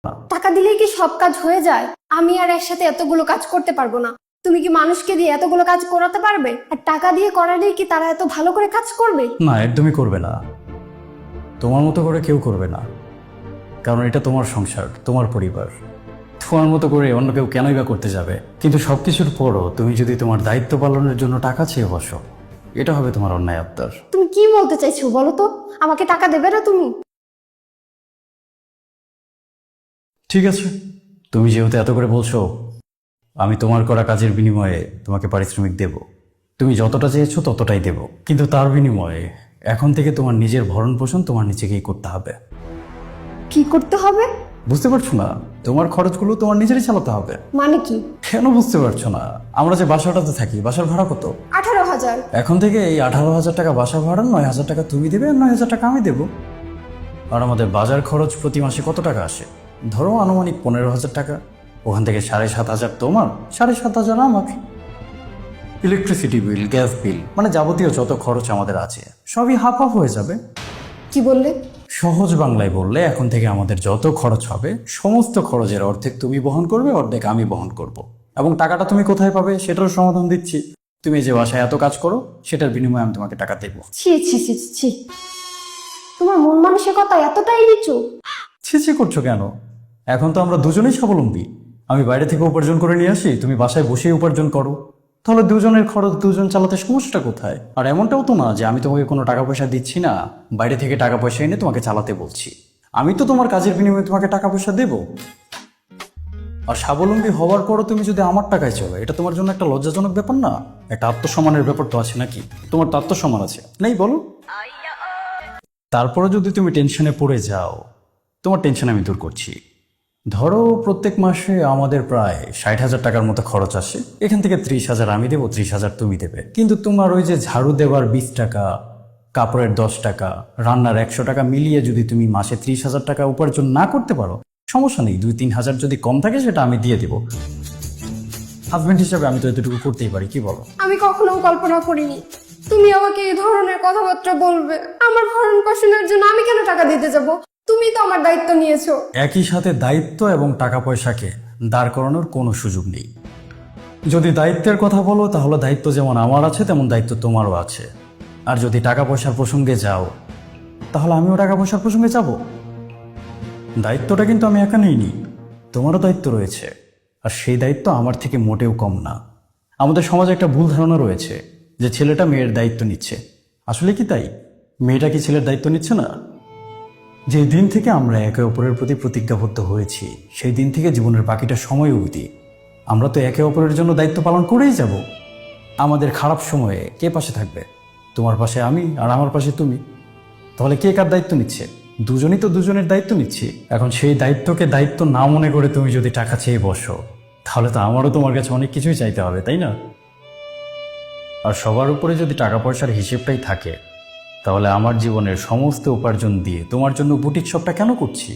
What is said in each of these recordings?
টাকা দিলেই কি সব কাজ হয়ে যায়? আমি আর একসাথে এতগুলো কাজ করতে পারবো না। তুমি কি মানুষকে দিয়ে এতগুলো কাজ করাতে পারবে? আর টাকা দিয়ে করালেই কি তারা এত ভালো করে কাজ করবে? না, একদমই করবে না। তোমার মতো করে কেউ করবে না, কারণ এটা তোমার সংসার, তোমার পরিবার। তোমার মতো করে অন্য কেউ কেনই বা করতে যাবে? কিন্তু সবকিছুর পরও তুমি যদি তোমার দায়িত্ব পালনের জন্য টাকা চেয়ে বসো, এটা হবে তোমার অন্যায় আবদার। তুমি কি বলতে চাইছো বলো তো? আমাকে টাকা দেবে না তুমি? ঠিক আছে, তুমি যেহেতু এত করে বলছো, আমি তোমার করা কাজের বিনিময়ে তোমাকে পারিশ্রমিক দেব। তুমি যতটা চেয়েছো ততটাই দেব, কিন্তু তার বিনিময়ে এখন থেকে তোমার নিজের ভরণ পোষণ তোমার নিজেকেই করতে হবে। কি করতে হবে? বুঝতে পারছো না? তোমার খরচগুলো তোমার নিজেরই চালাতে হবে। মানে কি? কেন বুঝতে পারছো না? আমরা যে বাসাটাতে থাকি, বাসার ভাড়া কত? 18,000। এখন থেকে এই 18,000 টাকা বাসা ভাড়া, 9,000 টাকা তুমি দেবে আর 9,000 টাকা আমি দেবো। আর আমাদের বাজার খরচ প্রতি মাসে কত টাকা আসে? ধরো আনুমানিক 15,000 টাকা। ওখান থেকে 7,500 তোমার, 7,500 আমার। ইলেকট্রিসিটি বিল, গ্যাস বিল, মানে যাবতীয় যত খরচ আমাদের আছে সবই হাফ হাফ হয়ে যাবে। কি বললে? সহজ বাংলায় বললে, এখন থেকে আমাদের যত খরচ হবে সমস্ত খরচের অর্ধেক তুমি বহন করবে, অর্ধেক আমি বহন করব। এবং টাকাটা তুমি কোথায় পাবে সেটারও সমাধান দিচ্ছি। তুমি যে বাসায় এত কাজ করো সেটার বিনিময়ে আমি তোমাকে টাকা দেবো। ছি ছি ছি ছি, তোমার মন মানসিকতা এতটাই নিচু? ছিছি করছো কেন? এখন তো আমরা দুজনেই স্বাবলম্বী। আমি বাইরে থেকে উপার্জন করে নিয়ে আসি, তুমি বাসায় বসেই উপার্জন করো। তাহলে দুজনের খরচ দুজন চালাতে সমস্যাটা কোথায়? আর এমনটাও তো না যে আমি তোমাকে কোনো টাকা পয়সা দিচ্ছি না, বাইরে থেকে টাকা পয়সা এনে তোমাকে চালাতে বলছি। আমি তো তোমার কাজের বিনিময়ে তোমাকে টাকা পয়সা দেব। আর স্বাবলম্বী হওয়ার পরও তুমি যদি আমার টাকায় চলো, এটা তোমার জন্য একটা লজ্জাজনক ব্যাপার না? একটা আত্মসম্মানের ব্যাপার তো আছে নাকি? তোমার তো আত্মসম্মান আছে, নেই বলো? তারপরে যদি তুমি টেনশনে পড়ে যাও, তোমার টেনশন আমি দূর করছি। ধরো প্রত্যেক মাসে আমাদের প্রায় 60,000 টাকার মতো খরচ আসে। এখান থেকে 30,000 আমি দেবো, 30,000 তুমি দেবে। কিন্তু তোমার ওই যে ঝাড়ু দেওয়ার 20 টাকা, কাপড়ের 10 টাকা, রান্নার 100 টাকা মিলিয়ে যদি তুমি মাসে 30,000 টাকা উপার্জন না করতে পারো, সমস্যা নেই, 2-3 হাজার যদি কম থাকে সেটা আমি দিয়ে দেবো। হাজব্যান্ড হিসাবে আমি তো এতটুকু করতেই পারি, কি বলো? আমি কখনো কল্পনা করিনি তুমি আমাকে এই ধরনের কথাবার্তা বলবে। আমার ভরণ পোষণের জন্য আমি কেন টাকা দিতে যাব? তুমি তো আমার দায়িত্ব নিয়েছো। একই সাথে দায়িত্ব এবং টাকা পয়সাকে দাঁড় করানোর কোনো সুযোগ নেই। যদি দায়িত্বের কথা বলো, তাহলে দায়িত্ব যেমন আমার আছে তেমন দায়িত্ব তোমারও আছে। আর যদি টাকা পয়সার প্রসঙ্গে যাও, তাহলে আমিও টাকা পয়সার প্রসঙ্গে যাব। দায়িত্বটা কিন্তু আমি একা নিইনি, তোমারও দায়িত্ব রয়েছে। আর সেই দায়িত্ব আমার থেকে মোটেও কম না। আমাদের সমাজে একটা ভুল ধারণা রয়েছে যে ছেলেটা মেয়ের দায়িত্ব নিচ্ছে। আসলে কি তাই? মেয়েটা কি ছেলের দায়িত্ব নিচ্ছে না? যে দিন থেকে আমরা একে অপরের প্রতি প্রতিজ্ঞাবদ্ধ হয়েছি, সেই দিন থেকে জীবনের বাকিটা সময় অবধি আমরা তো একে অপরের জন্য দায়িত্ব পালন করেই যাব। আমাদের খারাপ সময়ে কে পাশে থাকবে? তোমার পাশে আমি, আর আমার পাশে তুমি। তাহলে কে কার দায়িত্ব নিচ্ছে? দুজনই তো দুজনের দায়িত্ব নিচ্ছি। এখন সেই দায়িত্বকে দায়িত্ব না মনে করে তুমি যদি টাকা চেয়ে বসো, তাহলে তো আমারও তোমার কাছে অনেক কিছুই চাইতে হবে, তাই না? আর সবার উপরে যদি টাকা পয়সার হিসেবটাই থাকে, তাহলে আমার জীবনের সমস্ত উপার্জন দিয়ে তোমার জন্য বুটিক শপটা কেন করছি?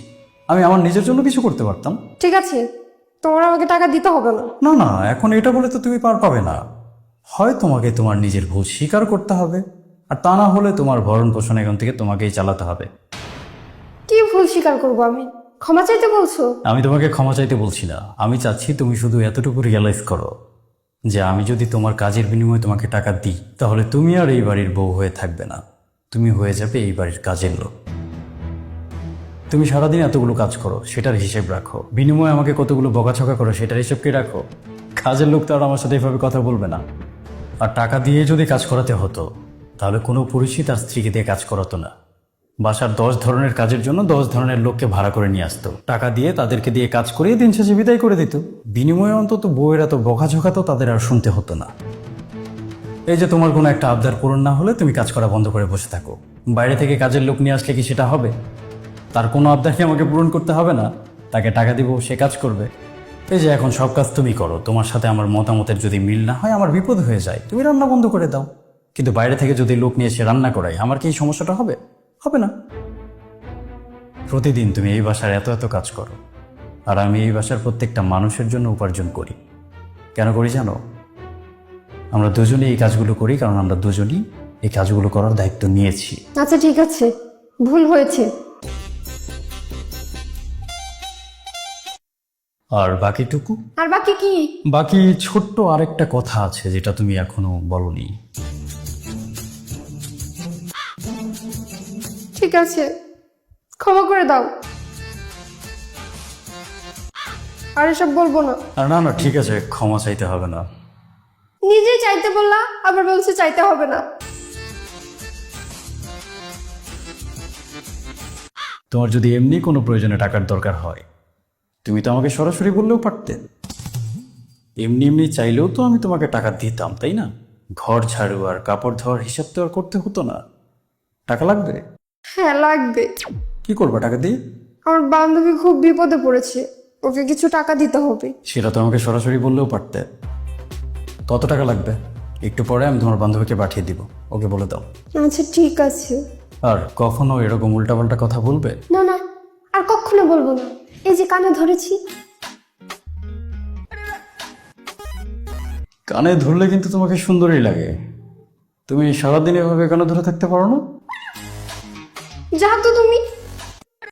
আমি আমার নিজের জন্য কিছু করতে পারতাম। ঠিক আছে, তোমার আমাকে টাকা দিতে হবে না। না না, এখন এটা বলে তো তুমি পার পাবে না। হয় তোমাকে তোমার নিজের ভুল স্বীকার করতে হবে, আর তা না হলে তোমার ভরণ পোষণ এখন থেকে তোমাকেই চালাতে হবে। কি ভুল স্বীকার করবো আমি? ক্ষমা চাইতে বলছো? আমি তোমাকে ক্ষমা চাইতে বলছি না, আমি চাচ্ছি তুমি শুধু এতটুকু রিয়েলাইজ করো যে আমি যদি তোমার কাজের বিনিময়ে তোমাকে টাকা দিই, তাহলে তুমি আর এই বাড়ির বউ হয়ে থাকবে না, তুমি হয়ে যাবে এই বাড়ির কাজের লোক। তুমি সারাদিন এতগুলো কাজ করো, সেটার হিসেব রাখো। বিনিময়ে আমাকে কতগুলো বকাছকা করো, সেটার হিসেব কে রাখো। কাজের লোক তো আর আমার সাথে এভাবে কথা বলবে না। আর টাকা দিয়ে যদি কাজ করাতে হতো, তাহলে কোনো পুরুষই তার স্ত্রীকে দিয়ে কাজ করাতো না। বাসার 10 ধরনের কাজের জন্য 10 ধরনের লোককে ভাড়া করে নিয়ে আসতো, টাকা দিয়ে তাদেরকে দিয়ে কাজ করিয়ে দিন শেষে বিদায় করে দিত। বিনিময়ে অন্তত বউয়ের এত বকাঝকা তো তাদের আর শুনতে হতো না। এই যে তোমার কোনো একটা আবদার পূরণ না হলে তুমি কাজ করা বন্ধ করে বসে থাকো, বাইরে থেকে কাজের লোক নিয়ে আসলে কি সেটা হবে? তার কোনো আবদার কি আমাকে পূরণ করতে হবে না? তাকে টাকা দিব, সে কাজ করবে। এই যে এখন সব কাজ তুমি করো, তোমার সাথে আমার মতামতের যদি মিল না হয়, আমার বিপদ হয়ে যায়, তুমি রান্না বন্ধ করে দাও। কিন্তু বাইরে থেকে যদি লোক নিয়ে এসে রান্না করাই, আমার কি এই সমস্যাটা হবে? হবে না। প্রতিদিন তুমি এই বাসার এত এত কাজ করো, আর আমি এই বাসার প্রত্যেকটা মানুষের জন্য উপার্জন করি। কেন করি জানো? আমরা দুজনেই এই কাজগুলো করি, কারণ আমরা দুজনেই এই কাজগুলো করার দায়িত্ব নিয়েছি। আচ্ছা ঠিক আছে, ভুল হয়েছে। আর বাকিটুকু? আর বাকি কি? বাকি ছোট্ট আরেকটা কথা আছে যেটা তুমি এখনো বলনি। ঠিক আছে, ক্ষমা করে দাও। আর এসব বলবো না। আর না না, ঠিক আছে, ক্ষমা চাইতে হবে না। নিজেই চাইতে বললা, আবার বলছে চাইতে হবে না। তোমার যদি এমনি কোনো প্রয়োজনে টাকার দরকার হয়, তুমি তো আমাকে সরাসরি বললেও পারতে। এমনি এমনি চাইলেও তো আমি তোমাকে টাকা দিতাম, তাই না? ঘর ঝাড়ু আর কাপড় ধোয়ার হিসাব তো আর করতে হতো না। টাকা লাগবে? হ্যাঁ লাগবে। কি করবা টাকা দিয়ে? আমার বান্ধবী খুব বিপদে পড়েছে, ওকে কিছু টাকা দিতে হবে। সেটা তো আমাকে সরাসরি বললেও পারতে। কত টাকা লাগবে? একটু পরে আমি তোমার বান্ধবীকে পাঠিয়ে দিব, ওকে বলে দাও। আচ্ছা ঠিক আছে। আর কখনো এরকম উল্টাপাল্টা কথা বলবে? না না, আর কখনো বলবো না। এই যে কানে ধরেছি। কানে ধরলে কিন্তু তোমাকে সুন্দরই লাগে। তুমি সারাদিন এভাবে কানে ধরে থাকতে পারো না? যা তো তুমি।